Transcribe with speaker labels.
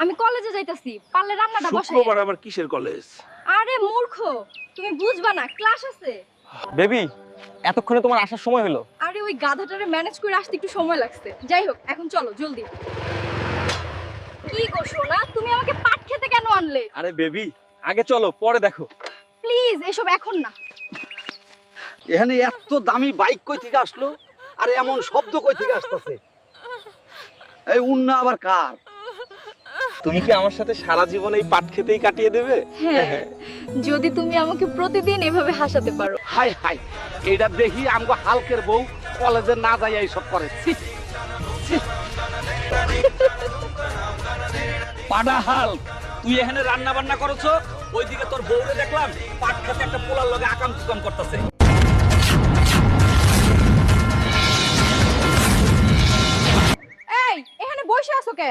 Speaker 1: আমি কলেজে যাইতাছি, পারলে রান্নাটা বসাই।
Speaker 2: শুক্রবার আবার কিসের কলেজ?
Speaker 1: আরে মূর্খ, তুমি বুঝবা না, ক্লাস আছে।
Speaker 3: বেবি, এতক্ষণে তোমার আসার সময় হলো।
Speaker 1: আরে ওই গাধাটারে ম্যানেজ করে আসতে একটু সময় লাগছে। যাই হোক, এখন চলো জলদি। কি গো সোনা, তুমি আমাকে পাট খেতে কেন আনলে?
Speaker 3: আরে বেবি, আগে চলো, পরে দেখো।
Speaker 1: প্লিজ এসব এখন না।
Speaker 2: এখানে এত দামি বাইক কই থেকে আসলো? আর এমন শব্দ কই থেকে আসতেছে? এই উন্না আবার কার?
Speaker 3: তুমি কি আমার সাথে সারা জীবন এই পাট খেতেই কাটিয়ে দেবে?
Speaker 1: হ্যাঁ, যদি তুমি আমাকে প্রতিদিন এভাবে হাসাতে পারো।
Speaker 2: হাই হাই, এইটা দেখি আমগো হালকের বউ কলেজে না যাই এইসব করে। ছি, ছি। পাডা হাল্ক, তুই এখানে রান্না বান্না করছো, ওইদিকে তোর বউরে দেখলাম পাট খেতে একটা পোলার লগে আকাম কুকাম করতেছে।
Speaker 1: এই, এখানে বসে আছো কে?